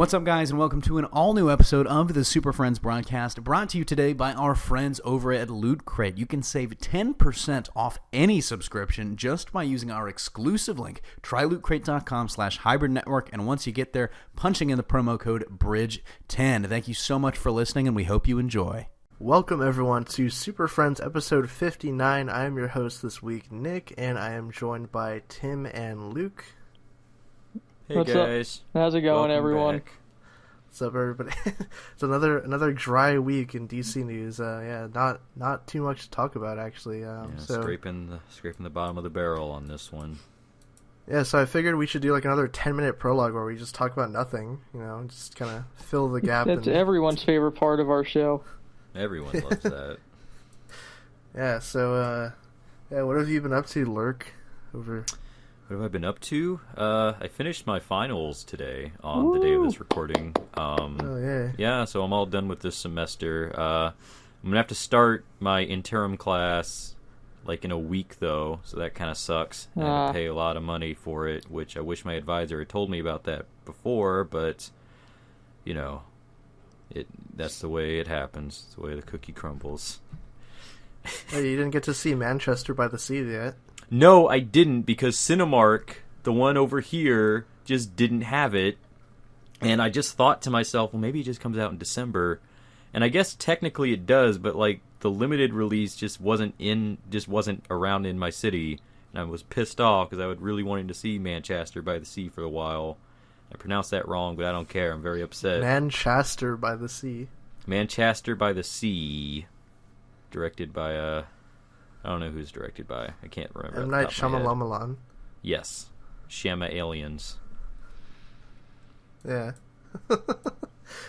What's up, guys, and welcome to an all-new episode of the Superfriends broadcast, brought to you today by our friends over at Loot Crate. You can save 10% off any subscription just by using our exclusive link, trylootcrate.com/hybridnetwork, and once you get there, punching in the promo code BRIDGE10. Thank you so much for listening, and we hope you enjoy. Welcome, everyone, to Super Friends episode 59. I am your host this week, Nick, and I am joined by Tim and Luke. Hey What's guys, up? How's it going, welcome everyone? back. What's up, everybody? It's another dry week in DC news. Not too much to talk about, actually. Scraping the bottom of the barrel on this one. Yeah, so I figured we should do like another 10-minute prologue where we just talk about nothing, just kind of fill the gap. That's everyone's favorite part of our show. Everyone loves that. Yeah, so, what have you been up to, Lurk? What have I been up to? I finished my finals today on the day of this recording. Yeah, so I'm all done with this semester. I'm going to have to start my interim class like in a week, though, so that kind of sucks. I have to pay a lot of money for it, which I wish my advisor had told me about that before, but, that's the way it happens. It's the way the cookie crumbles. Hey, you didn't get to see Manchester by the Sea yet? No, I didn't, because Cinemark, the one over here, just didn't have it. And I just thought to myself, well, maybe it just comes out in December. And I guess technically it does, but like the limited release just wasn't around in my city. And I was pissed off because I was really wanting to see Manchester by the Sea for a while. I pronounced that wrong, but I don't care. I'm very upset. Manchester by the Sea. Manchester by the Sea. Directed by I don't know who's directed by. I can't remember. M. Night Shyamalan. Yes. Shama Aliens. Yeah.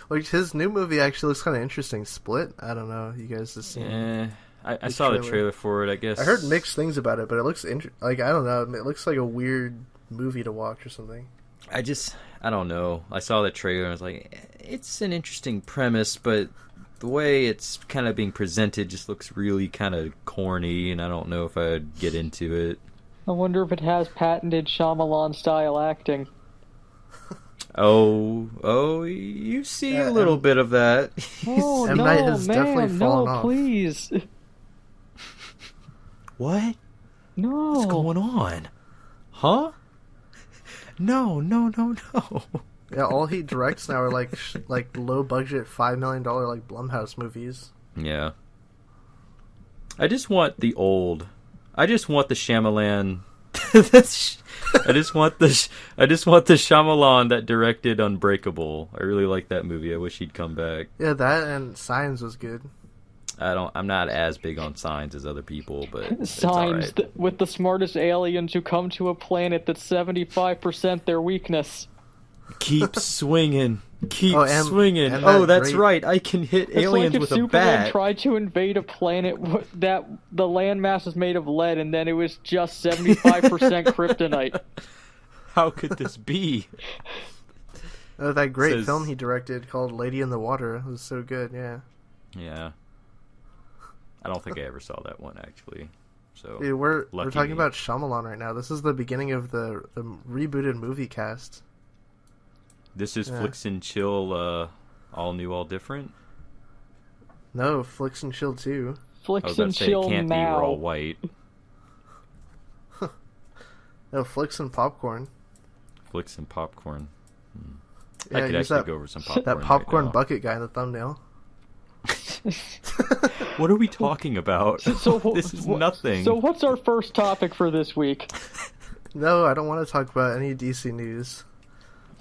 Like, his new movie actually looks kind of interesting. Split? I don't know. You guys just seen I saw the trailer for it, I guess. I heard mixed things about it, but it looks I don't know. It looks like a weird movie to watch or something. I don't know. I saw the trailer and I was like, it's an interesting premise, but the way it's kind of being presented just looks really kind of corny, and I don't know if I'd get into it. I wonder if it has patented Shyamalan-style acting. Oh, you see a little bit of that. Oh, M. no, Night has definitely man, fallen no, off. please. What? No. What's going on? Huh? No. Yeah, all he directs now are like low budget $5 million like Blumhouse movies. Yeah. I just want the Shyamalan. I just want the Shyamalan that directed Unbreakable. I really like that movie. I wish he'd come back. Yeah, that and Signs was good. I'm not as big on Signs as other people, but Signs it's all right. with the smartest aliens who come to a planet that's 75% their weakness. Keep swinging. Swinging. And That's great... right. I can hit aliens with a bat. It's like if Superman tried to invade a planet that the landmass is made of lead, and then it was just 75% kryptonite. How could this be? That great film he directed called Lady in the Water was so good, yeah. Yeah. I don't think I ever saw that one, actually. So dude, we're talking me. about Shyamalan right now. This is the beginning of the rebooted movie cast. This is Flicks and Chill, all new, all different? No, Flicks and Chill 2. Flicks and Chill it can't be, now. we're all white. No, Flicks and Popcorn. Flicks and Popcorn. Yeah, I could use actually go over some popcorn. That popcorn right now. bucket guy in the thumbnail. What are we talking about? This is nothing. So what's our first topic for this week? No, I don't want to talk about any DC news.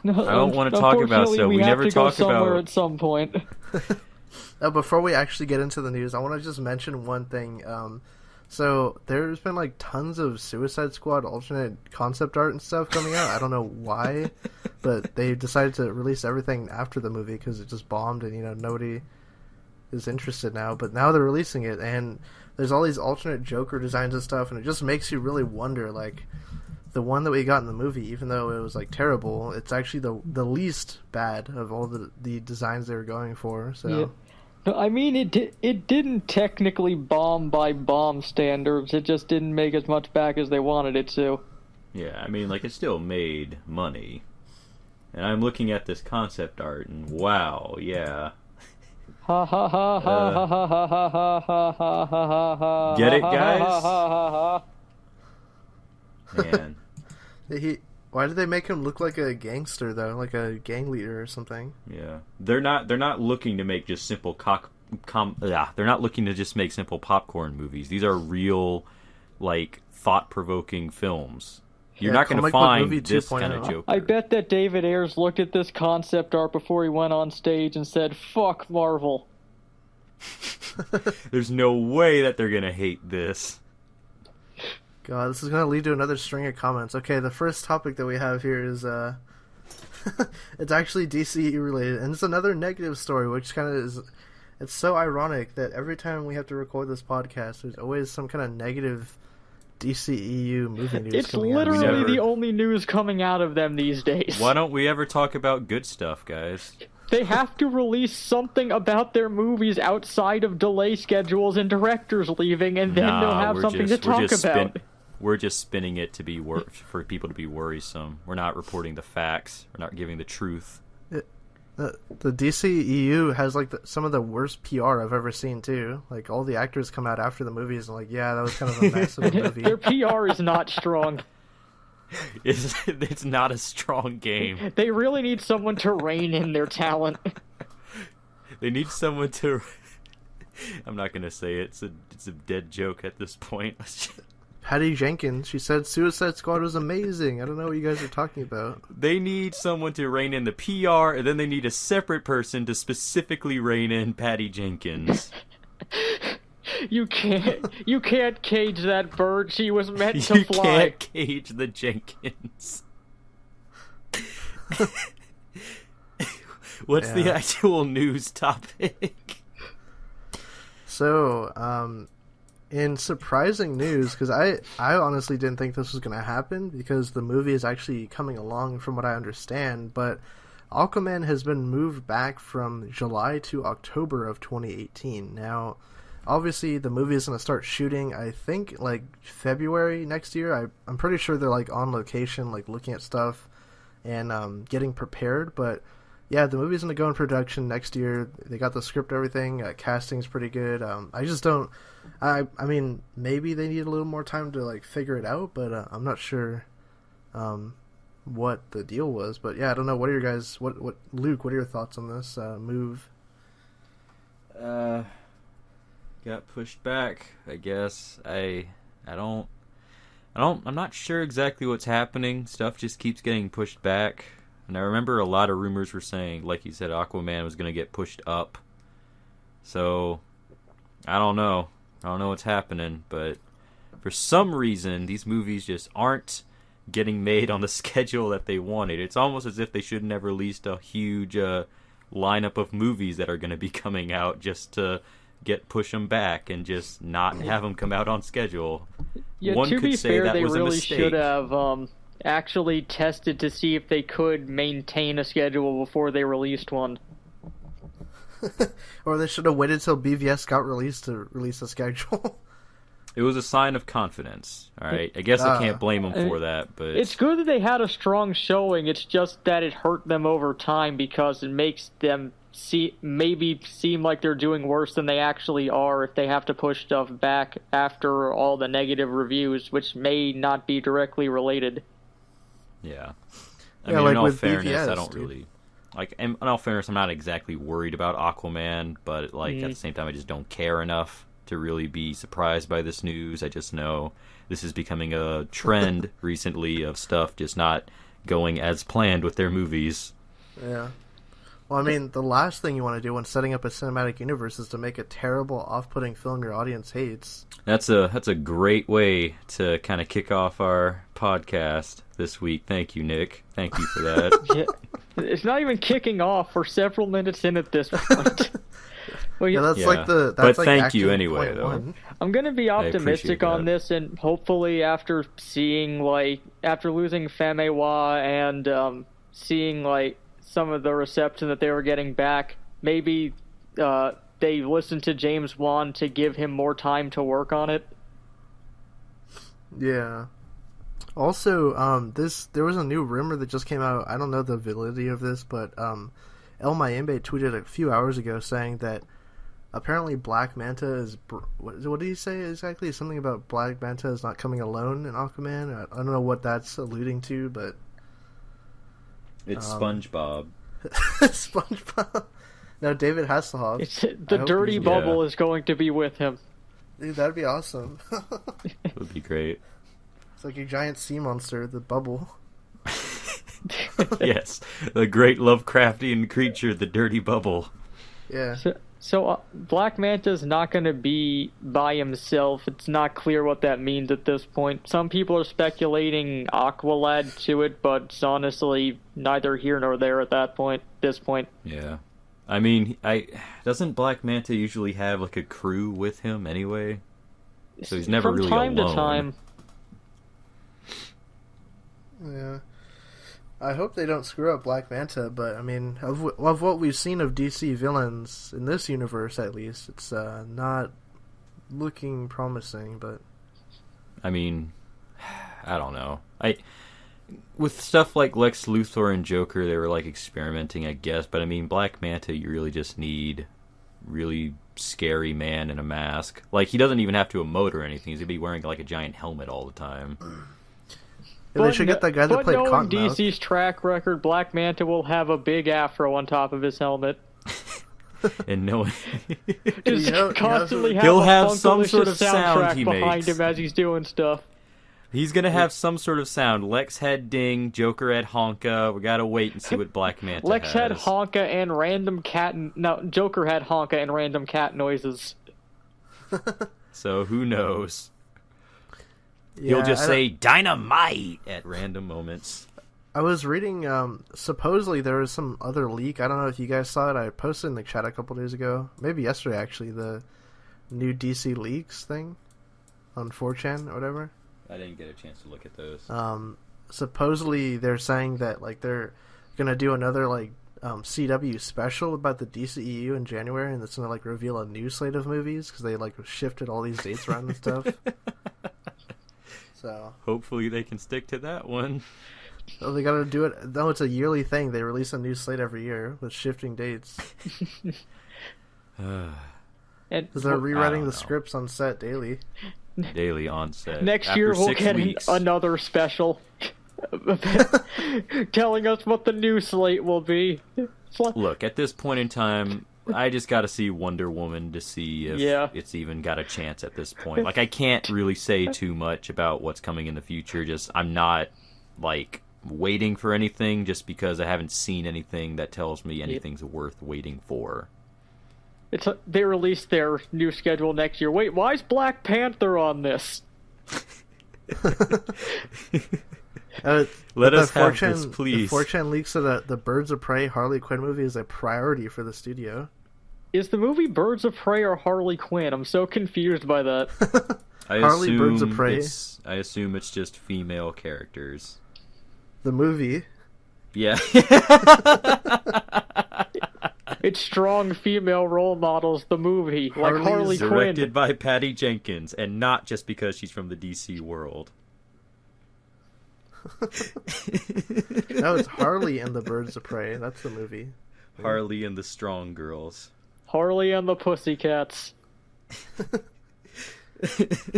No, I don't want to talk about, so we never talk somewhere about at some point. Before we actually get into the news, I want to just mention one thing. So there's been like tons of Suicide Squad alternate concept art and stuff coming out. I don't know why, but they decided to release everything after the movie because it just bombed and nobody is interested now. But now they're releasing it, and there's all these alternate Joker designs and stuff, and it just makes you really wonder, like, the one that we got in the movie, even though it was like terrible, it's actually the least bad of all the designs they were going for. So, yeah. No, I mean, it didn't technically bomb by bomb standards. It just didn't make as much back as they wanted it to. Yeah, I mean, like, it still made money. And I'm looking at this concept art, and wow, yeah. Ha ha ha ha ha ha ha ha ha ha ha ha ha. Get it, guys? Ha ha ha ha. Man. Why did they make him look like a gangster though, like a gang leader or something? Yeah, they're not looking to make just simple they're not looking to just make simple popcorn movies. These are real, like, thought-provoking films. You're not going to find this kind of Joker. I bet that David Ayers looked at this concept art before he went on stage and said, "Fuck Marvel." There's no way that they're going to hate this. God, this is going to lead to another string of comments. Okay, the first topic that we have here is, it's actually DCE related, and it's another negative story, which kind of is, it's so ironic that every time we have to record this podcast, there's always some kind of negative DCEU movie news It's coming out. literally the only news coming out of them these days. Why don't we ever talk about good stuff, guys? They have to release something about their movies outside of delay schedules and directors leaving, and then they'll have something to talk about. We're just spinning it to be for people to be worrisome. We're not reporting the facts. We're not giving the truth. The DCEU has like some of the worst PR I've ever seen too. Like all the actors come out after the movies and like, yeah, that was kind of a mess of a movie. Their PR is not strong. It's not a strong game. They really need someone to rein in their talent. They need someone to. I'm not gonna say it. It's a dead joke at this point. Patty Jenkins, she said Suicide Squad was amazing. I don't know what you guys are talking about. They need someone to rein in the PR, and then they need a separate person to specifically rein in Patty Jenkins. You can't cage that bird. She was meant to fly. You can't cage the Jenkins. What's the actual news topic? So, in surprising news, because I honestly didn't think this was going to happen, because the movie is actually coming along from what I understand, but Aquaman has been moved back from July to October of 2018. Now, obviously, the movie is going to start shooting, I think, like, February next year. I'm pretty sure they're, like, on location, like, looking at stuff and getting prepared, but yeah, the movie's going to go in production next year. They got the script, everything. Casting's pretty good. I just don't... I mean, maybe they need a little more time to, like, figure it out, but I'm not sure what the deal was. But, yeah, I don't know. What are your guys... Luke, what are your thoughts on this move? Got pushed back, I guess. I'm not sure exactly what's happening. Stuff just keeps getting pushed back. And I remember a lot of rumors were saying, like you said, Aquaman was going to get pushed up. So, I don't know. I don't know what's happening, but for some reason, these movies just aren't getting made on the schedule that they wanted. It's almost as if they shouldn't have released a huge lineup of movies that are going to be coming out just to push them back and just not have them come out on schedule. Yeah, One to could be say fair, that they was a really mistake. should have actually tested to see if they could maintain a schedule before they released one. Or they should have waited till BVS got released to release a schedule. It was a sign of confidence, all right? I guess I can't blame them for that, but... It's good that they had a strong showing. It's just that it hurt them over time because it makes them maybe seem like they're doing worse than they actually are if they have to push stuff back after all the negative reviews, which may not be directly related. Yeah. Yeah, mean, like in all with fairness, BVS, I don't really... Like, in all fairness, I'm not exactly worried about Aquaman, but, like, at the same time, I just don't care enough to really be surprised by this news. I just know this is becoming a trend recently of stuff just not going as planned with their movies. Yeah. Well, I mean, the last thing you want to do when setting up a cinematic universe is to make a terrible, off-putting film your audience hates. That's a great way to kind of kick off our podcast this week. Thank you, Nick. Thank you for that. Yeah. It's not even kicking off. We're several minutes in at this point. Well, That's Yeah. like the... That's But like thank you action anyway, point though. one. I'm gonna be optimistic on that. this, and hopefully after losing Famewa and seeing some of the reception that they were getting back, maybe they listened to James Wan to give him more time to work on it. Yeah. Also, there was a new rumor that just came out. I don't know the validity of this, but El Mayimbe tweeted a few hours ago saying that apparently Black Manta is... What did he say exactly? Something about Black Manta is not coming alone in Aquaman? I don't know what that's alluding to, but... It's SpongeBob. SpongeBob? No, David Hasselhoff. The dirty bubble is going to be with him. Dude, that'd be awesome. It would be great. It's like a giant sea monster, the bubble. Yes, the great Lovecraftian creature, the dirty bubble. Yeah. So Black Manta's not going to be by himself. It's not clear what that means at this point. Some people are speculating Aqualad to it, but it's honestly neither here nor there at this point. Yeah. I mean, doesn't Black Manta usually have like a crew with him anyway? So he's never really alone. From time to time. Yeah. I hope they don't screw up Black Manta, but I mean, of what we've seen of DC villains in this universe, at least, it's not looking promising. But I mean, I don't know. With stuff like Lex Luthor and Joker, they were like experimenting, I guess. But I mean, Black Manta, you really just need really scary man in a mask. Like, he doesn't even have to emote or anything. He's gonna be wearing like a giant helmet all the time. They should get that guy that played Cottonmouth. But knowing DC's track record, Black Manta will have a big afro on top of his helmet. And no one... Just constantly he'll have a some sort of soundtrack sound he behind makes him as he's doing stuff. He's gonna have some sort of sound. Lex had ding, Joker had honka. We gotta wait and see what Black Manta Lex has. had honka and random cat... No, Joker had honka and random cat noises. So who knows? Yeah, He'll just say dynamite at random moments. I was reading, supposedly there was some other leak. I don't know if you guys saw it. I posted in the chat a couple days ago. Maybe yesterday, actually. The new DC leaks thing on 4chan or whatever. I didn't get a chance to look at those. Supposedly they're saying that like they're gonna do another like CW special about the DCEU in January, and it's gonna like reveal a new slate of movies because they like shifted all these dates around and stuff. So hopefully they can stick to that one. Oh, they gotta do it. No, it's a yearly thing. They release a new slate every year with shifting dates. Because they're rewriting the scripts on set daily. Daily on set. Next After year we'll 6 get weeks. another special telling us what the new slate will be. Look, at this point in time, I just got to see Wonder Woman to see if it's even got a chance at this point. Like, I can't really say too much about what's coming in the future. Just, I'm not, like, waiting for anything just because I haven't seen anything that tells me anything's worth waiting for. They released their new schedule next year. Wait, why is Black Panther on this? Let us have this, please. The 4chan leaks that the Birds of Prey Harley Quinn movie is a priority for the studio. Is the movie Birds of Prey or Harley Quinn? I'm so confused by that. Harley Birds of Prey. I assume it's just female characters. The movie. Yeah. It's strong female role models, the movie. Like Harley Quinn. Directed by Patty Jenkins, and not just because she's from the DC world. No, it's Harley and the Birds of Prey. That's the movie. Harley and the Strong Girls. Harley and the Pussycats.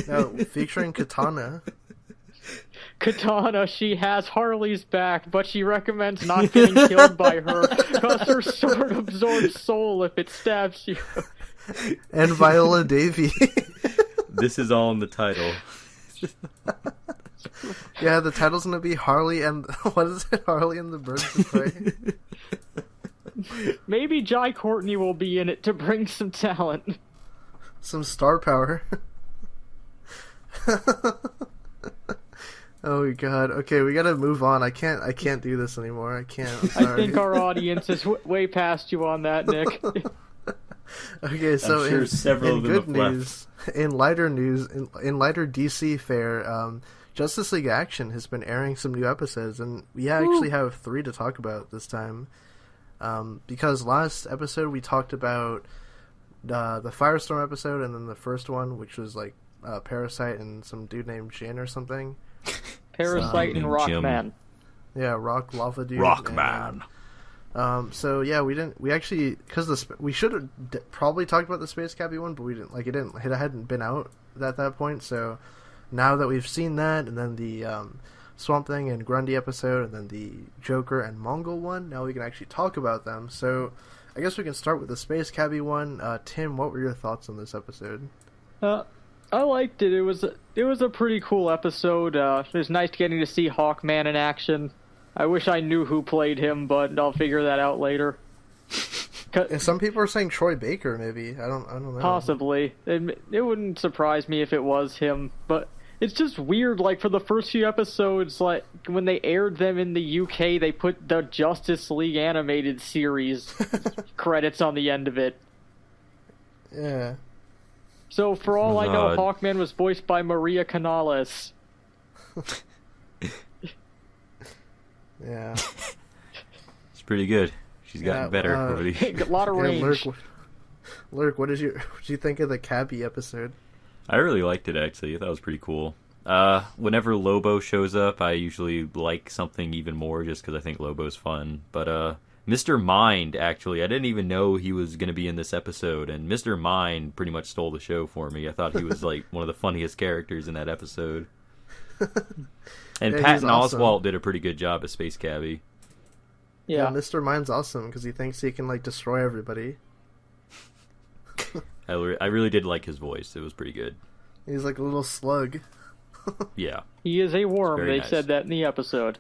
No, featuring Katana. Katana, she has Harley's back, but she recommends not getting killed by her because her sword absorbs soul if it stabs you. And Viola Davy. This is all in the title. Yeah, the title's gonna be Harley and... What is it? Harley and the Birds of Prey? Maybe Jai Courtney will be in it to bring some talent. Some star power. Oh god. Okay, we gotta move on. I can't do this anymore. I can't. I'm sorry. I think our audience is way past you on that, Nick. Okay, so I'm sure several in of them good have news, in lighter DC fare, Justice League Action has been airing some new episodes, and we actually have 3 to talk about this time. Because last episode we talked about the Firestorm episode, and then the first one, which was like Parasite and some dude named Jin or something. Parasite and Jim. Rockman. Yeah, Rock Lava Dude. Rockman. So yeah, we actually because we should have probably talked about the Space Cabbie one, but we didn't. Like it hadn't been out at that point. So now that we've seen that, and then the Swamp Thing and Grundy episode, and then the Joker and Mongol one, now we can actually talk about them. So I guess we can start with the Space Cabbie one. Tim, what were your thoughts on this episode? I liked it. It was a pretty cool episode. It was nice getting to see Hawkman in action. I wish I knew who played him, but I'll figure that out later. And some people are saying Troy Baker, maybe. I don't know. Possibly. It wouldn't surprise me if it was him, but it's just weird. Like, for the first few episodes, like, when they aired them in the UK, they put the Justice League animated series credits on the end of it. Yeah. So, for all I know, Hawkman was voiced by Maria Canales. Yeah. It's pretty good. She's gotten better over the A lot of range. Lurk, what did you think of the Cabbie episode? I really liked it, actually. I thought it was pretty cool. Whenever Lobo shows up, I usually like something even more just because I think Lobo's fun. But Mr. Mind, actually, I didn't even know he was going to be in this episode, and Mr. Mind pretty much stole the show for me. I thought he was like one of the funniest characters in that episode. And Patton Oswalt did a pretty good job as Space Cabbie. Yeah, Mr. Mind's awesome because he thinks he can like destroy everybody. I really did like his voice. It was pretty good. He's like a little slug. Yeah. He is a worm. Very they nice. said that in the episode.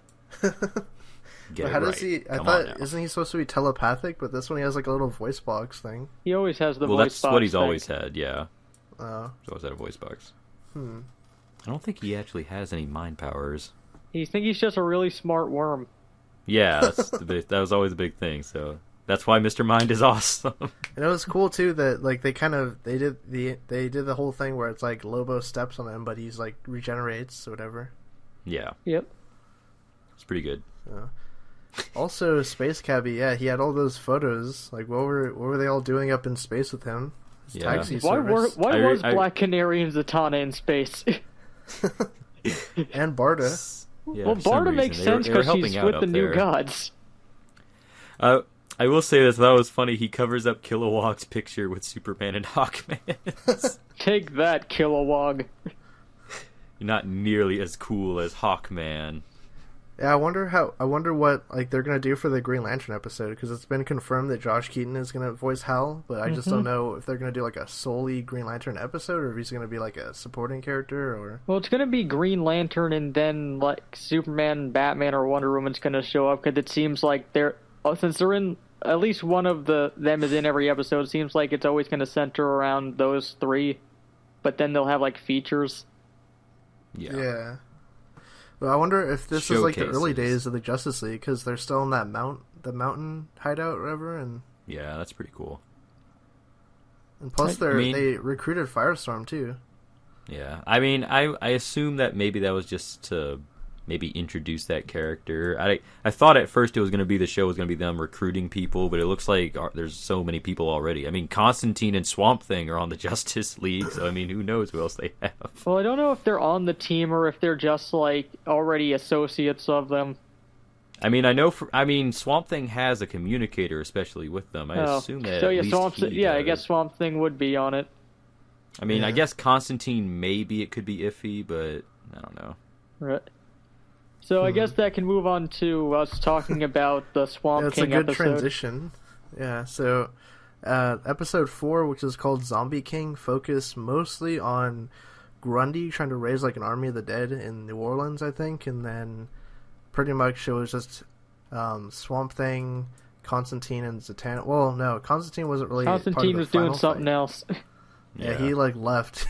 Get how it does he? I Come thought on now. isn't he supposed to be telepathic? But this one he has like a little voice box thing. He always has the Well, voice that's box what he's thing. always had, yeah. Oh. He's always had a voice box. I don't think he actually has any mind powers. You think he's just a really smart worm. Yeah, that was always a big thing, so that's why Mr. Mind is awesome. And it was cool too that like they did the whole thing where it's like Lobo steps on him, but he's like regenerates or whatever. Yeah. Yep. It's pretty good. Also, Space Cabbie, yeah, he had all those photos. Like, what were they all doing up in space with him? His Yeah. taxi Why service. was Black Canary and Zatanna in space? And Barda. Yeah, Well, for some Barda reason. makes They were sense because helping she's out with up the new there. gods. I will say this, that was funny. He covers up Kilowog's picture with Superman and Hawkman. Take that, Kilowog. You're not nearly as cool as Hawkman. Yeah, I wonder what like they're gonna do for the Green Lantern episode because it's been confirmed that Josh Keaton is gonna voice Hal, but I just don't know if they're gonna do like a solely Green Lantern episode or if he's gonna be like a supporting character or. Well, it's gonna be Green Lantern, and then like Superman, Batman, or Wonder Woman's gonna show up because it seems like since they're in at least one of them is in every episode. It seems like it's always gonna center around those three, but then they'll have like features. Yeah. Well, I wonder if this is like the early Showcases. days of the Justice League because they're still in that mountain hideout or whatever, and Yeah, that's pretty cool. plus I mean- they recruited Firestorm too. Yeah, I mean, I assume that maybe that was just to maybe introduce that character. I thought at first the show was going to be them recruiting people, but it looks like there's so many people already. I mean, Constantine and Swamp Thing are on the Justice League, so I mean, who knows who else they have. Well, I don't know if they're on the team or if they're just like already associates of them. I mean, Swamp Thing has a communicator, especially with them. I assume that So at yeah, least he I does. guess Swamp Thing would be on it. I mean, Yeah. I guess Constantine, maybe it could be iffy, but I don't know. Right. So I guess that can move on to us talking about the Swamp Yeah, it's King a good episode. transition. Yeah, so episode 4, which is called Zombie King, focused mostly on Grundy trying to raise like an army of the dead in New Orleans, I think, and then pretty much it was just Swamp Thing, Constantine, and Zatanna. Well, no, Constantine wasn't really. Constantine was doing something else. Yeah, he like left.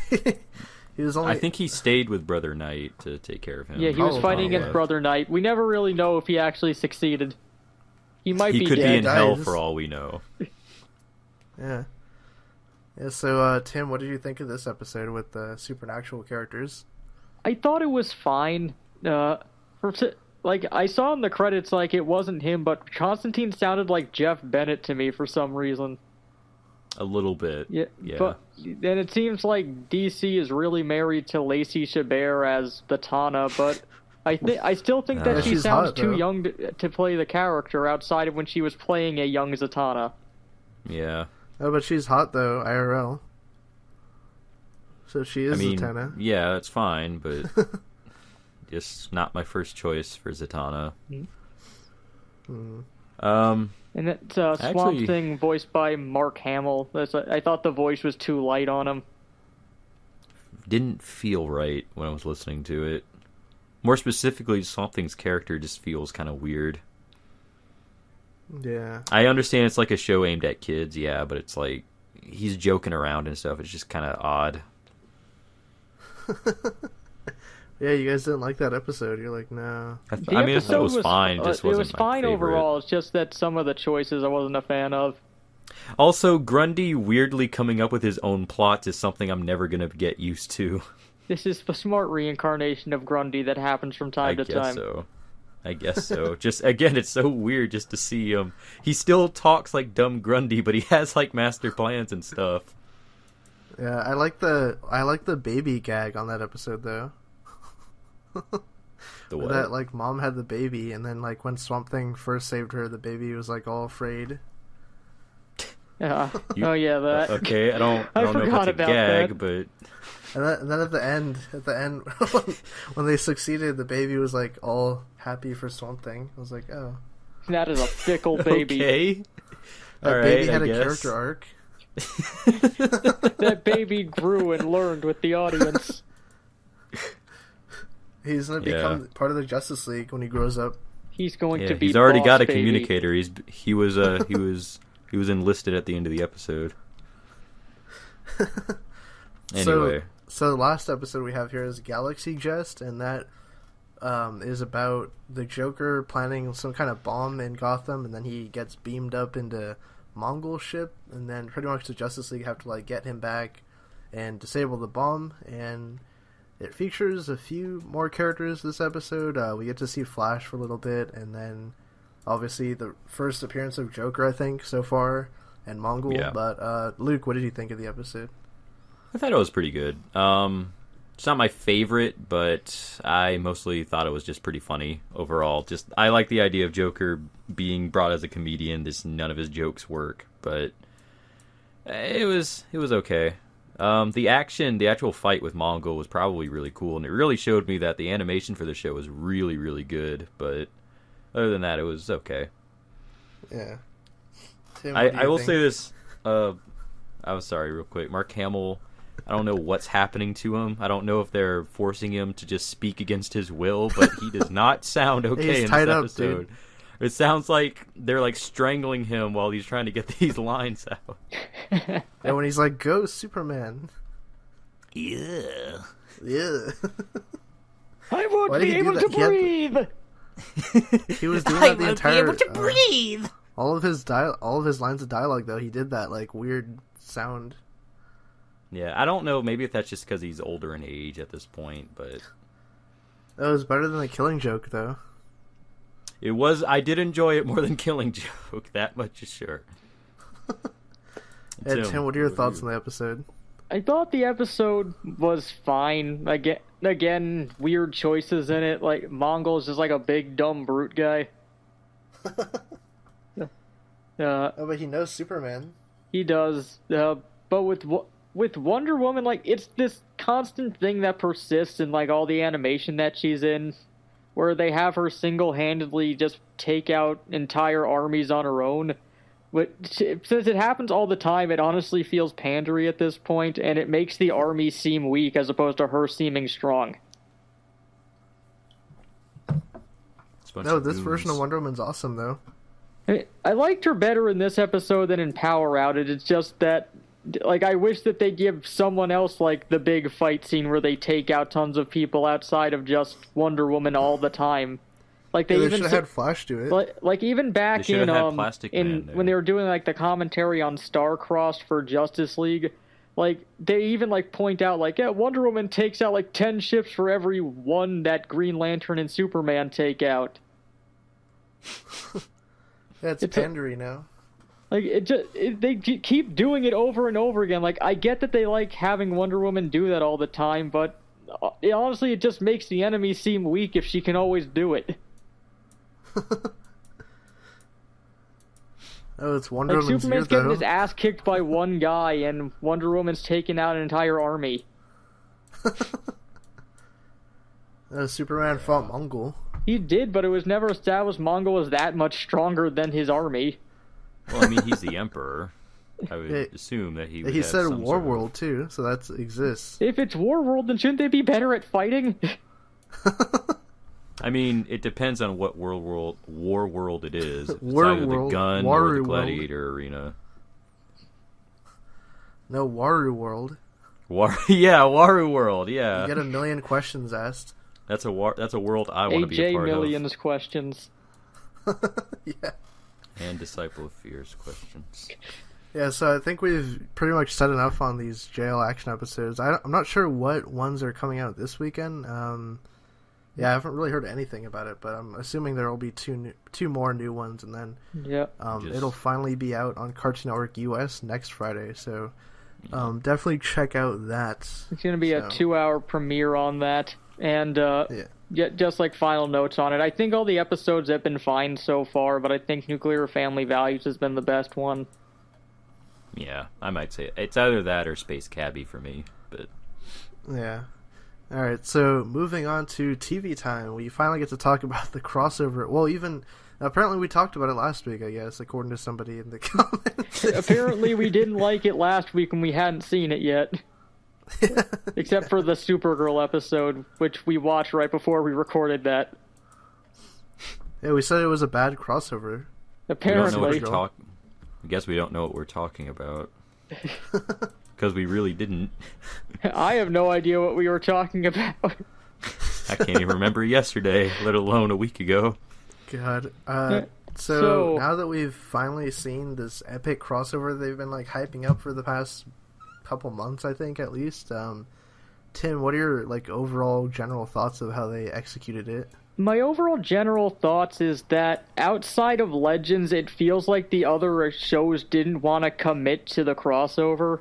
He was only. I think he stayed with Brother Knight to take care of him. Yeah, he was fighting yeah. against Brother Knight. We never really know if he actually succeeded. He might He be could dead. be in hell Guys. for all we know. Yeah. Yeah. So, Tim, what did you think of this episode with the supernatural characters? I thought it was fine. Like I saw in the credits, like it wasn't him, but Constantine sounded like Jeff Bennett to me for some reason. A little bit. Yeah. Yeah. But then it seems like DC is really married to Lacey Chabert as the Tana, but I still think that Yeah, she she's sounds hot, too though. young to play the character outside of when she was playing a young Zatanna. Yeah. Oh, but she's hot though, IRL. So she is Zatanna. yeah, that's fine, but just not my first choice for Zatanna. Mm. And that Swamp Actually- Thing voiced by Mark Hamill. I thought the voice was too light on him. Didn't feel right when I was listening to it. More specifically, Swamp Thing's character just feels kind of weird. Yeah. I understand it's like a show aimed at kids, yeah, but it's like he's joking around and stuff. It's just kind of odd. Yeah, you guys didn't like that episode. You're like, no. I mean, I thought it was fine. Just it wasn't was my fine favorite. overall. It's just that some of the choices I wasn't a fan of. Also, Grundy weirdly coming up with his own plots is something I'm never gonna get used to. This is the smart reincarnation of Grundy that happens from time to time. I guess so. Just again, it's so weird just to see him. He still talks like dumb Grundy, but he has like master plans and stuff. Yeah, I like the baby gag on that episode though. The what? That like mom had the baby, and then like when Swamp Thing first saved her, the baby was like all afraid. Oh yeah, that. Okay, I don't I know if forgot that's a about gag, that. but And then at the end, when they succeeded, the baby was like all happy for Swamp Thing. I was like, oh, That is a fickle baby. okay. that All baby right, had I a guess. character arc. That baby grew and learned with the audience. He's gonna become part of the Justice League when he grows up. He's going Yeah, to be. he's already boss got a baby. communicator. He was enlisted at the end of the episode. Anyway, So the last episode we have here is Galaxy Jest, and that is about the Joker planning some kind of bomb in Gotham, and then he gets beamed up into Mongol ship, and then pretty much the Justice League have to like get him back and disable the bomb. And it features a few more characters this episode. We get to see Flash for a little bit, and then obviously the first appearance of Joker, I think, so far, and Mongol. Yeah. But Luke, what did you think of the episode? I thought it was pretty good. It's not my favorite, but I mostly thought it was just pretty funny overall. Just I like the idea of Joker being brought as a comedian. Just none of his jokes work, but it was okay. The actual fight with Mongol was probably really cool, and it really showed me that the animation for the show was really, really good. But other than that, it was okay. Yeah. Tim, what do I you will think? say this. I'm sorry, real quick. Mark Hamill, I don't know what's happening to him. I don't know if they're forcing him to just speak against his will, but he does not sound okay He's in tied this up, episode. dude. It sounds like they're like strangling him while he's trying to get these lines out. And when he's like, "Go, Superman!" Yeah. Yeah. I won't Why did be he do able that? to breathe. He was doing that the entire. All of his lines of dialogue, though, he did that like weird sound. Yeah, I don't know. Maybe if that's just because he's older in age at this point, but It was better than the Killing Joke, though. it was. I did enjoy it more than Killing Joke. That much is sure. And Tim, what are your thoughts on the episode? I thought the episode was fine. Again, weird choices in it. Like Mongol's just like a big dumb brute guy. Oh, but he knows Superman. He does, but with Wonder Woman, like it's this constant thing that persists in like all the animation that she's in, where they have her single-handedly just take out entire armies on her own. But since it happens all the time, it honestly feels pandery at this point, and it makes the army seem weak as opposed to her seeming strong. No, this version of Wonder Woman's awesome, though. I liked her better in this episode than in Power Outage. It's just that, like, I wish that they give someone else, like, the big fight scene where they take out tons of people outside of just Wonder Woman all the time. Like, They should have had Flash do it. like even back They should have had Plastic Man there. when they were doing, like, the commentary on Starcrossed for Justice League, like, they even, like, point out, like, yeah, Wonder Woman takes out, like, 10 ships for every one that Green Lantern and Superman take out. Yeah, it's pandery now. Like, they keep doing it over and over again. Like, I get that they like having Wonder Woman do that all the time, but honestly, it just makes the enemy seem weak if she can always do it. Oh, it's Wonder Like, Woman's Superman's year, getting though. his ass kicked by one guy, and Wonder Woman's taking out an entire army. Superman fought Mongol. He did, but it was never established Mongol was that much stronger than his army. Well, I mean, he's the emperor. I would assume that he would He have said some Warworld, sort of... too, so that exists. If it's Warworld, then shouldn't they be better at fighting? I mean, it depends on what war world it is. If it's War either the world, gun Waru or the world. gladiator arena. No, Waru World. Waru world, yeah. You get a million questions asked. That's a world I want to be a AJ part Millions questions. Yeah. of. And Disciple of Fear's questions. Yeah, so I think we've pretty much said enough on these jail action episodes. I'm not sure what ones are coming out this weekend. Yeah, I haven't really heard anything about it, but I'm assuming there will be two more new ones, and then it'll finally be out on Cartoon Network US next Friday. So definitely check out that. It's going to be a 2-hour premiere on that, and just like final notes on it. I think all the episodes have been fine so far, but I think Nuclear Family Values has been the best one. Yeah, I might say it's either that or Space Cabbie for me, but yeah. All right, so moving on to TV time, we finally get to talk about the crossover. Well, even apparently we talked about it last week, I guess, according to somebody in the comments. Apparently we didn't like it last week when we hadn't seen it yet. Except for the Supergirl episode, which we watched right before we recorded that. Yeah, we said it was a bad crossover. Apparently. I guess we don't know what we're talking about. Because we really didn't. I have no idea what we were talking about. I can't even remember yesterday, let alone a week ago. God. So now that we've finally seen this epic crossover they've been like hyping up for the past couple months, I think, at least. Tim, what are your like overall general thoughts of how they executed it? My overall general thoughts is that outside of Legends, it feels like the other shows didn't want to commit to the crossover.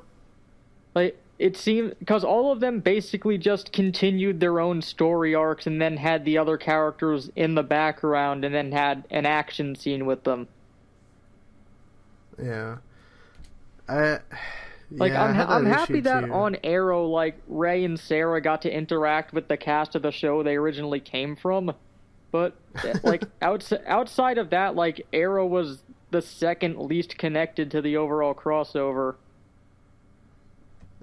Like, it seemed, because all of them basically just continued their own story arcs and then had the other characters in the background and then had an action scene with them. Yeah. I'm happy that on Arrow, like, Ray and Sarah got to interact with the cast of the show they originally came from. But, like, outside of that, like, Arrow was the second least connected to the overall crossover.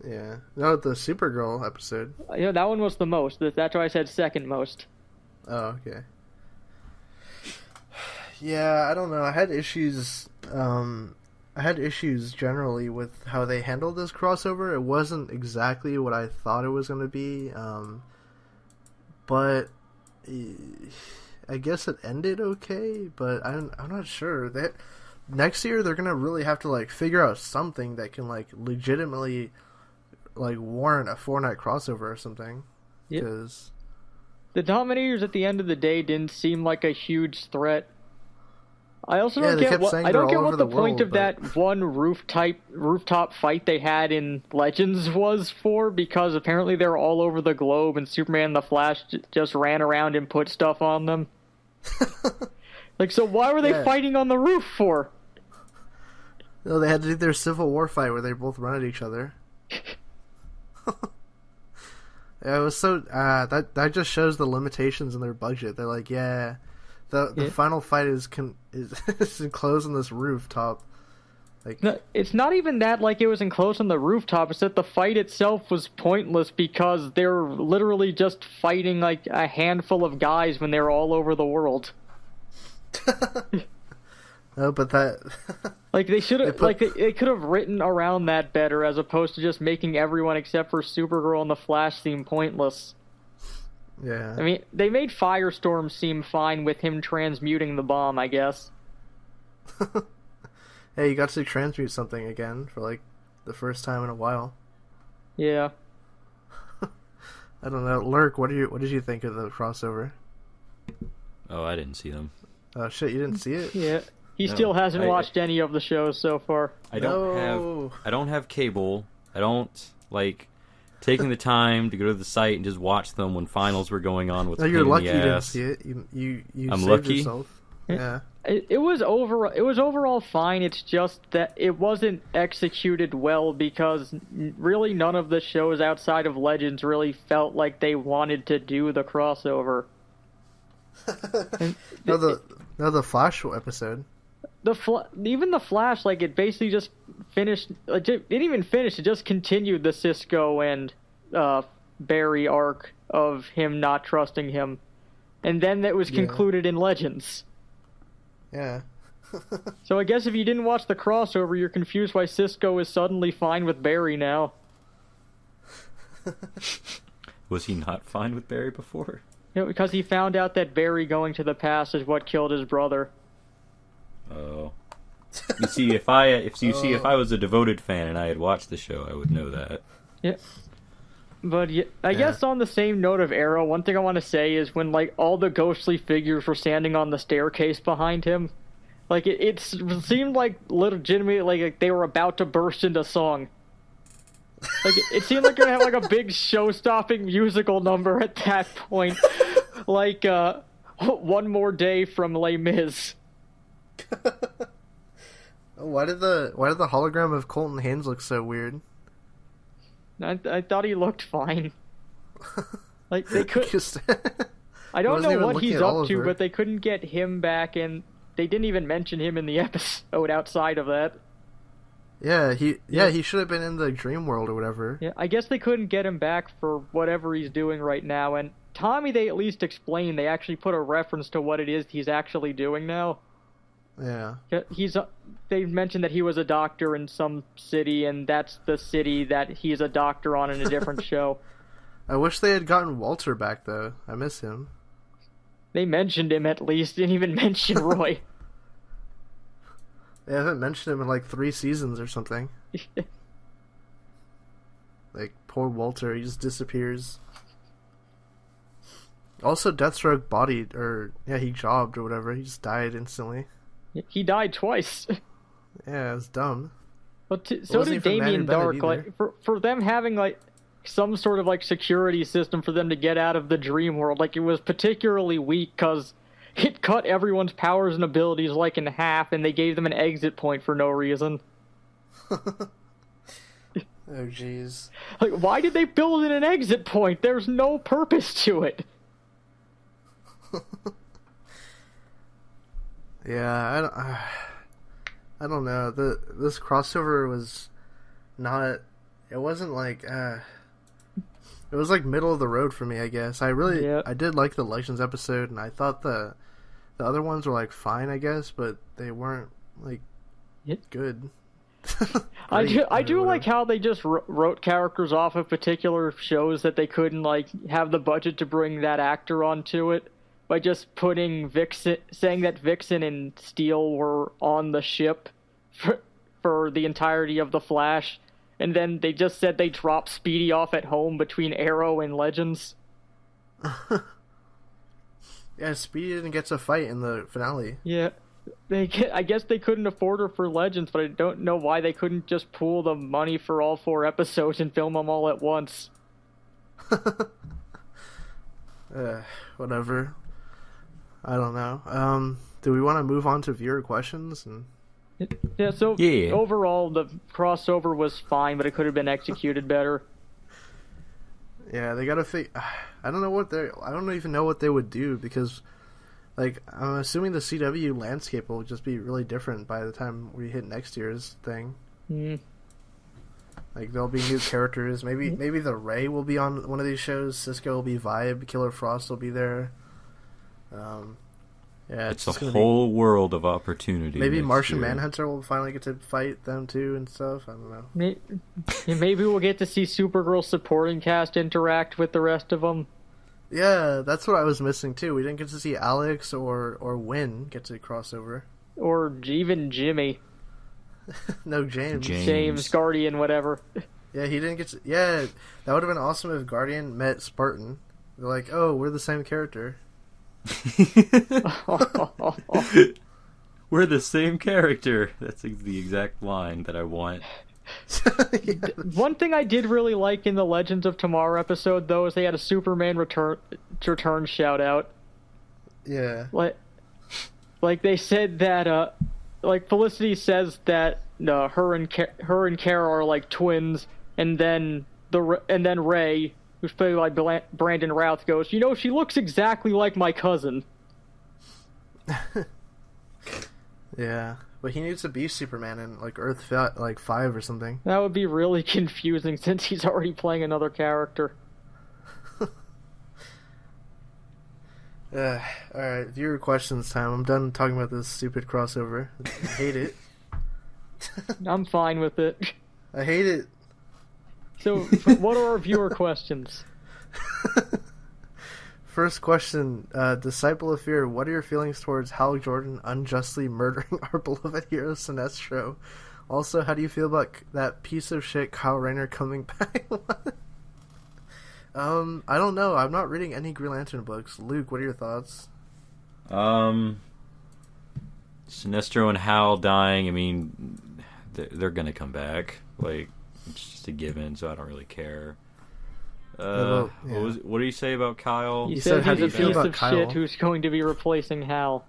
Yeah. No, the Supergirl episode. Yeah, that one was the most. That's why I said second most. Oh, okay. Yeah, I don't know. I had issues generally with how they handled this crossover. It wasn't exactly what I thought it was going to be. But I guess it ended okay, but I'm not sure. Next year they're going to really have to like figure out something that can like legitimately like warrant a 4-night crossover or something. Because the Dominators at the end of the day didn't seem like a huge threat. I also don't get what the point of that one rooftop fight they had in Legends was for, because apparently they're all over the globe and Superman and the Flash just ran around and put stuff on them. Like, so why were they fighting on the roof for? No, they had to do their Civil War fight where they both run at each other. Yeah, it was so that just shows the limitations in their budget. They're like, the final fight is enclosed on this rooftop. Like, no, it's not even that like it was enclosed on the rooftop. It's that the fight itself was pointless because they're literally just fighting like a handful of guys when they're all over the world. No, but that like they should have they could have written around that better as opposed to just making everyone except for Supergirl and the Flash seem pointless. Yeah. I mean, they made Firestorm seem fine with him transmuting the bomb, I guess. Hey, you got to transmute something again for like the first time in a while. Yeah. I don't know. Lurk, what did you think of the crossover? Oh, I didn't see them. Oh shit, you didn't see it? Yeah. He still hasn't watched any of the shows so far. I don't have cable. I don't taking the time to go to the site and just watch them when finals were going on. No, you're lucky you didn't see it. You I'm saved lucky? yourself. Yeah. It was overall fine. It's just that it wasn't executed well because really none of the shows outside of Legends really felt like they wanted to do the crossover. No, the Flash episode. Even the Flash, like it basically just finished. It didn't even finish. It just continued the Cisco and Barry arc of him not trusting him, and then that was concluded in Legends. Yeah. So I guess if you didn't watch the crossover, you're confused why Cisco is suddenly fine with Barry now. Was he not fine with Barry before? Because he found out that Barry going to the past is what killed his brother. Oh. You see, if I was a devoted fan and I had watched the show, I would know that. Yeah. But I guess on the same note of Arrow, one thing I want to say is when like all the ghostly figures were standing on the staircase behind him, like it seemed like legitimately like they were about to burst into song. Like it seemed like you're gonna have like a big show-stopping musical number at that point, like One More Day from Les Mis. Why did the hologram of Colton Haynes look so weird? I thought he looked fine. Like they could. I don't know what he's up to, but they couldn't get him back, and they didn't even mention him in the episode outside of that. Yeah, he should have been in the dream world or whatever. Yeah, I guess they couldn't get him back for whatever he's doing right now. And Tommy, they at least explained. They actually put a reference to what it is he's actually doing now. Yeah. They mentioned that he was a doctor in some city, and that's the city that he's a doctor on in a different show. I wish they had gotten Walter back, though. I miss him. They mentioned him at least. Didn't even mention Roy. They haven't mentioned him in like 3 seasons or something. Like, poor Walter, he just disappears. Also, Deathstroke he jobbed or whatever. He just died instantly. He died twice. Yeah, it's dumb. Well, so did Damien Dark. Like for them having like some sort of like security system for them to get out of the dream world, like it was particularly weak because it cut everyone's powers and abilities like in half, and they gave them an exit point for no reason. Oh jeez. Like, why did they build in an exit point? There's no purpose to it. Yeah, I don't know. This crossover was not. It wasn't like. It was like middle of the road for me, I guess. I did like the Legends episode, and I thought the other ones were like fine, I guess, but they weren't like good. I do like how they just wrote characters off of particular shows that they couldn't like have the budget to bring that actor onto it. By just putting saying that Vixen and Steel were on the ship for the entirety of The Flash, and then they just said they dropped Speedy off at home between Arrow and Legends. Yeah, Speedy didn't get to fight in the finale. Yeah, I guess they couldn't afford her for Legends, but I don't know why they couldn't just pool the money for all 4 episodes and film them all at once. Whatever. I don't know. Do we want to move on to viewer questions? Yeah, so overall, the crossover was fine, but it could have been executed better. Yeah, they gotta I don't even know what they would do, because, like, I'm assuming the CW landscape will just be really different by the time we hit next year's thing. Like, there'll be new characters. Maybe the Ray will be on one of these shows. Cisco will be Vibe. Killer Frost will be there. Yeah, it's a whole world of opportunity. Maybe Martian Manhunter will finally get to fight them too and stuff. I don't know. Maybe we'll get to see Supergirl's supporting cast interact with the rest of them. Yeah, that's what I was missing too. We didn't get to see Alex or Wynn get to cross over. Or even Jimmy. No, James. James, Guardian, whatever. Yeah, he didn't get to... Yeah, that would have been awesome if Guardian met Spartan. They're like, oh, we're the same character. We're the same character. That's the exact line that I want. One thing I did really like in the Legends of Tomorrow episode, though, is they had a Superman return shout out. Yeah. Like they said that, like Felicity says that her and Kara are like twins, and then Ray, who's played by Brandon Routh, goes, she looks exactly like my cousin. Yeah, but he needs to be Superman in like Earth 5 or something. That would be really confusing since he's already playing another character. Alright, viewer questions time. I'm done talking about this stupid crossover. I hate it. I'm fine with it. I hate it. So, what are our viewer questions? First question, Disciple of Fear, what are your feelings towards Hal Jordan unjustly murdering our beloved hero Sinestro? Also, how do you feel about that piece of shit Kyle Rayner coming back? I don't know. I'm not reading any Green Lantern books. Luke, what are your thoughts? Sinestro and Hal dying, I mean, they're gonna come back. Like, it's just a given, so I don't really care. What do you say about Kyle? He said, said how do you he's a feel piece about of Kyle? shit who's going to be replacing Hal.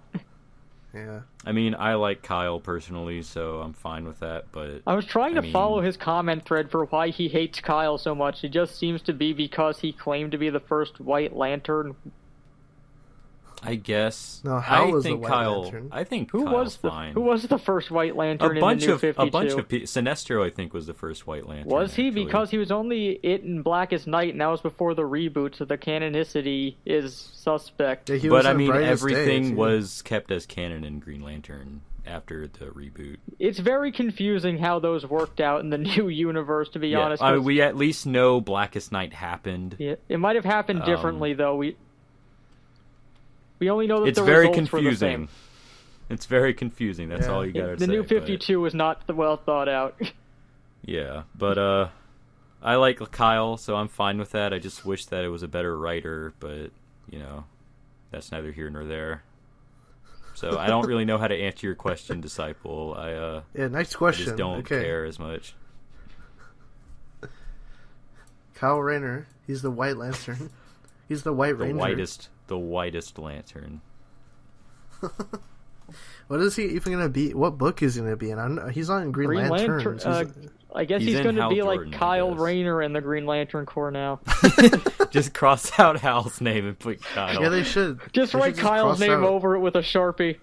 Yeah. I mean, I like Kyle personally, so I'm fine with that, but... I was trying to follow his comment thread for why he hates Kyle so much. It just seems to be because he claimed to be the first White Lantern. I guess. No, Hal was the think White Kyle. Lantern. I think Who Kyle's fine. Who was the first White Lantern in the New 52? A bunch of Sinestro, I think, was the first White Lantern. Was he? actually. Because he was only in Blackest Night, and that was before the reboot, so the canonicity is suspect. Yeah, he was But I in mean, Brightest everything Days, was kept as canon in Green Lantern after the reboot. It's very confusing how those worked out in the new universe, to be honest. I mean, we at least know Blackest Night happened. Yeah, it might have happened differently, though. We only know that It's the very results were the confusing. same. It's very confusing. That's all you gotta say. The New but- 52 was not well thought out. Yeah, but I like Kyle, so I'm fine with that. I just wish that it was a better writer, but that's neither here nor there. So I don't really know how to answer your question, Disciple. Yeah, next I question. just don't Okay. care as much. Kyle Rayner, he's the White Lantern. He's the White Ranger. The whitest lantern. What is he even going to be? What book is he going to be in? He's not in Green Lantern. I guess He's he's in going to Hal be Jordan, like I Kyle guess. Rayner in the Green Lantern Corps now. Just cross out Hal's name and put Kyle. Yeah, they should. Just They write should Kyle's cross name out. over it with a Sharpie.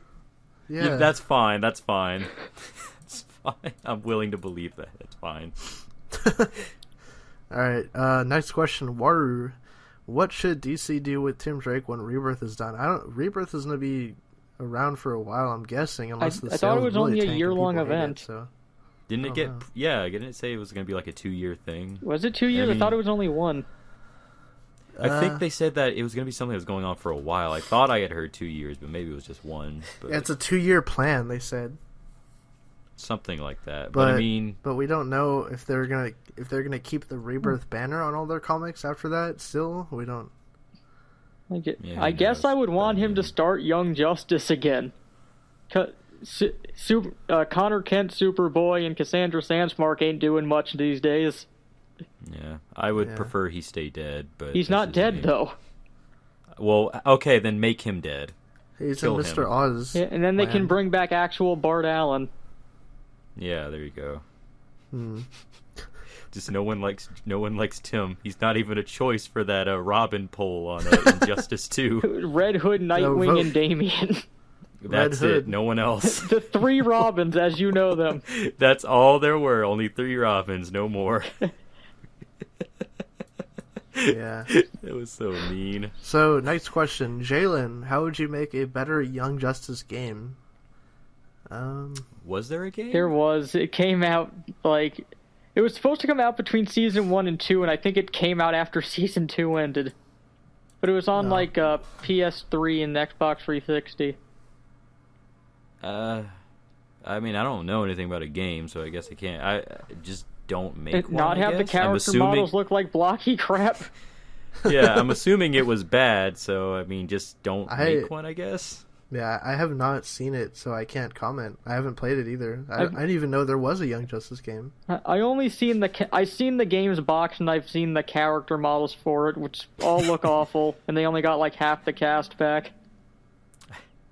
Yeah, Yeah, that's fine. It's fine. I'm willing to believe that. It's fine. All right. Next question, Waru. What should DC do with Tim Drake when Rebirth is done? Rebirth is going to be around for a while, I'm guessing, unless the I thought it sales was really only a tank and year-long people hate it, event. so. Didn't it Oh, get? wow. Yeah, didn't it say it was going to be like a 2-year thing? Was it 2 years? I mean- thought it was only one. I think they said that it was going to be something that was going on for a while. I thought I had heard 2 years, but maybe it was just one. But Yeah, it's a 2-year plan, they said. something like that. But I mean, But we don't know if they're gonna keep the Rebirth banner on all their comics after that. Still, we don't. Yeah, I who guess knows? I would want But, him to start Young Justice again. Connor Kent, Superboy, and Cassandra Sandsmark ain't doing much these days. yeah, I would Yeah. prefer he stay dead. But He's that's not his dead, name. though. Well, okay, then make him dead. He's Kill in Mr. him. Oz. Yeah, and then they can land. bring back actual Bart Allen. Yeah, there you go. Hmm. Just no one likes Tim. He's not even a choice for that Robin poll on Injustice 2. Red Hood, Nightwing, vote. and Damien. That's Hood. it. No one else. The three Robins, as you know them. That's all there were. Only 3 Robins, no more. Yeah. It was so mean. So next question, Jalen, how would you make a better Young Justice game? Was there a game? There was. It came out, it was supposed to come out between Season 1 and 2, and I think it came out after Season 2 ended. But it was on, PS3 and Xbox 360. I mean, I don't know anything about a game, so I guess I can't. I just don't make one. Not I have the guess. I'm character assuming, models look like blocky crap. Yeah, I'm assuming it was bad, so I mean, just don't I- make one, I guess. Yeah, I have not seen it, so I can't comment. I haven't played it either. I didn't even know there was a Young Justice game. I only seen I've seen the games box and I've seen the character models for it, which all look awful, and they only got like half the cast back.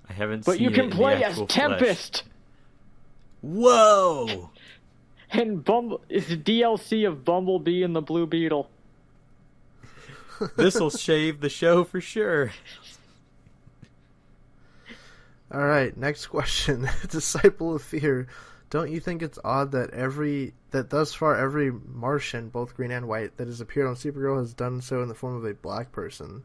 I haven't But seen you it can in the play as actual Tempest! Whoa! And it's DLC of Bumblebee and the Blue Beetle. This'll shave the show for sure. All right, next question. Disciple of Fear. Don't you think it's odd that thus far every Martian, both green and white, that has appeared on Supergirl has done so in the form of a black person?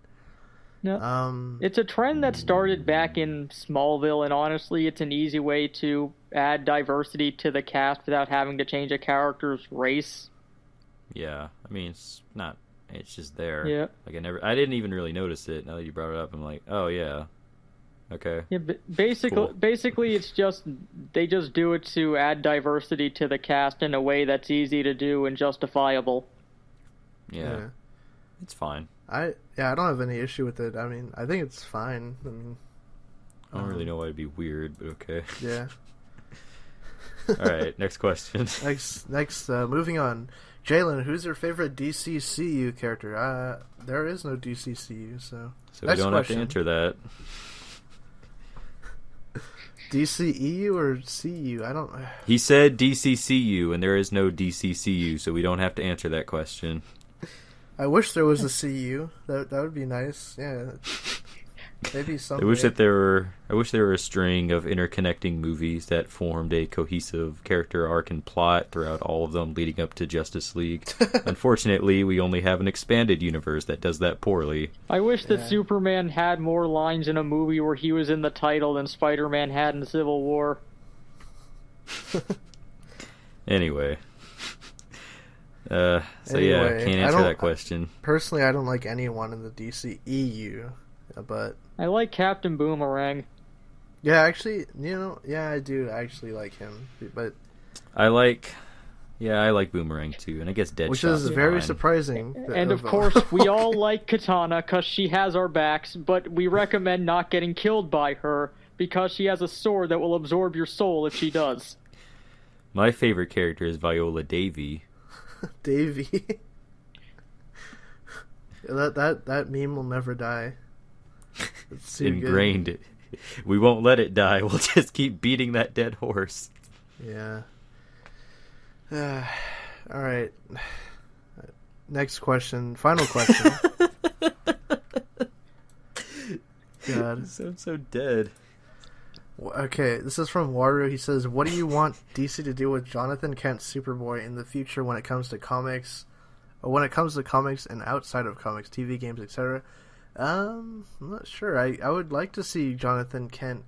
No, it's a trend that started back in Smallville, and honestly, it's an easy way to add diversity to the cast without having to change a character's race. Yeah, I mean, it's just there. Yeah. Like I didn't even really notice it. Now that you brought it up, I'm like, oh yeah. Okay. Yeah, basically, it's just they just do it to add diversity to the cast in a way that's easy to do and justifiable. Yeah. It's fine. I don't have any issue with it. I mean, I think it's fine. I mean, I don't really know why it'd be weird, but okay. Yeah. All right, next question. Next, moving on. Jalen, who's your favorite DCCU character? There is no DCCU, so. So we don't have to answer that. DCEU or CU? I don't. He said DCCU, and there is no DCCU, so we don't have to answer that question. I wish there was a CU. That would be nice. Yeah. Maybe someday. I wish there were a string of interconnecting movies that formed a cohesive character arc and plot throughout all of them leading up to Justice League. Unfortunately, we only have an expanded universe that does that poorly. I wish that Superman had more lines in a movie where he was in the title than Spider-Man had in Civil War. Anyway. Yeah, can't answer that question. Personally, I don't like anyone in the DCEU, but I like Captain Boomerang. Yeah, actually, I do actually like him, but I like Boomerang too, and I guess Deadshot. Which is very surprising. And of course, we all like Katana because she has our backs, but we recommend not getting killed by her because she has a sword that will absorb your soul if she does. My favorite character is Viola Davy. Davy. that meme will never die. It's too ingrained. Good. We won't let it die. We'll just keep beating that dead horse. Yeah. All right. Next question. Final question. God. It sounds so dead. Okay, this is from Waru. He says, what do you want DC to do with Jonathan Kent's Superboy in the future when it comes to comics, and outside of comics, TV games, etc.? I'm not sure. I would like to see Jonathan Kent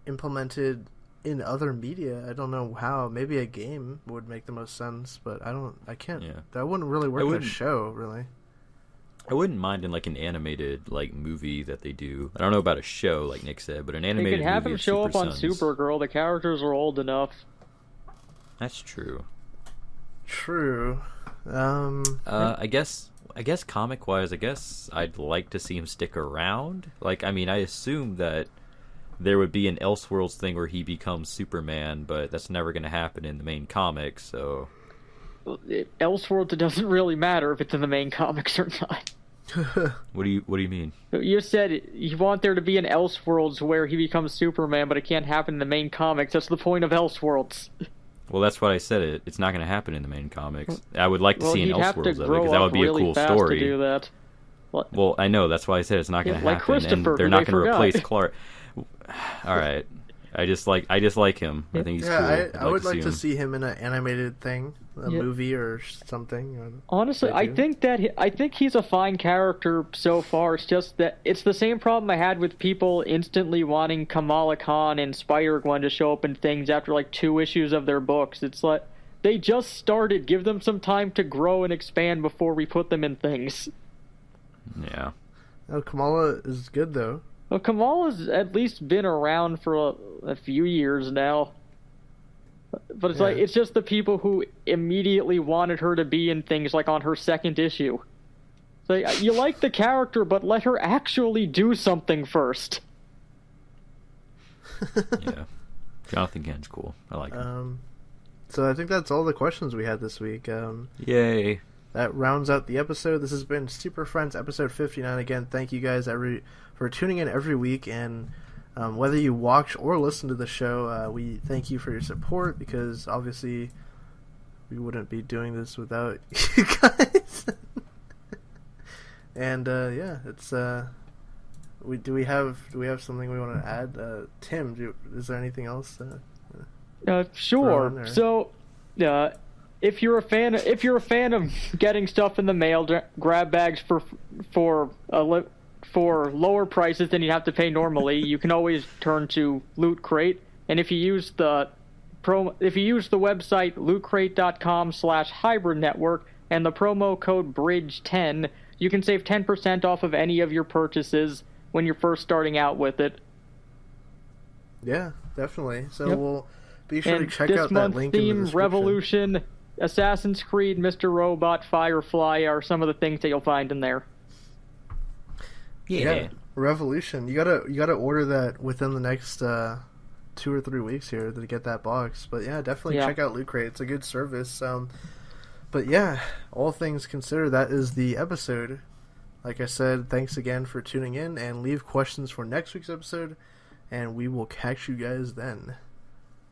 implemented in other media. I don't know how. Maybe a game would make the most sense, but I can't. Yeah. That wouldn't really work in a show, really. I wouldn't mind in like an animated movie that they do. I don't know about a show, like Nick said, but an animated movie. They could have him show up on Sons. Supergirl. The characters are old enough. That's true. True. I guess comic wise, I'd like to see him stick around. I assume that there would be an Elseworlds thing where he becomes Superman, but that's never going to happen in the main comics. So, Elseworlds, it doesn't really matter if it's in the main comics or not. What do you mean? You said you want there to be an Elseworlds where he becomes Superman, but it can't happen in the main comics. That's the point of Elseworlds. Well, that's what I said. It's not going to happen in the main comics. I would like to see an Elseworlds of it because that would be really a cool fast story. To do that. Well, I know that's why I said it's not going to happen. Christopher, and they're not going to replace Clark. All right. I just like him. I think he's cool. I would like to see him in an animated thing, a movie or something. Honestly, I think he's a fine character so far. It's just that it's the same problem I had with people instantly wanting Kamala Khan and Spider-Gwen to show up in things after 2 issues of their books. It's like they just started. Give them some time to grow and expand before we put them in things. Yeah. Oh, Kamala is good though. Well, Kamala's at least been around for a few years now. But it's it's just the people who immediately wanted her to be in things on her 2nd issue. So you like the character, but let her actually do something first. Yeah. Jonathan Kent's cool. I like him. So I think that's all the questions we had this week. Yay. That rounds out the episode. This has been Super Friends episode 59. Again, thank you guys for tuning in every week, and whether you watch or listen to the show, we thank you for your support, because obviously we wouldn't be doing this without you guys. And yeah, it's do we have something we want to add? Tim, is there anything else? Sure. So, if you're a fan of getting stuff in the mail, grab bags for lower prices than you have to pay normally, you can always turn to Loot Crate. And if you use the website lootcrate.com/hybrid network and the promo code BRIDGE10, you can save 10% off of any of your purchases when you're first starting out with it. Yeah, definitely. So Yep. we'll be sure to check this out that month's link in the theme, description. Revolution, Assassin's Creed, Mr. Robot, Firefly are some of the things that you'll find in there. Yeah, Revolution. You gotta order that within the next 2 or 3 weeks here to get that box. But yeah, definitely check out Loot Crate. It's a good service. But yeah, all things considered, that is the episode. Like I said, thanks again for tuning in, and leave questions for next week's episode, and we will catch you guys then.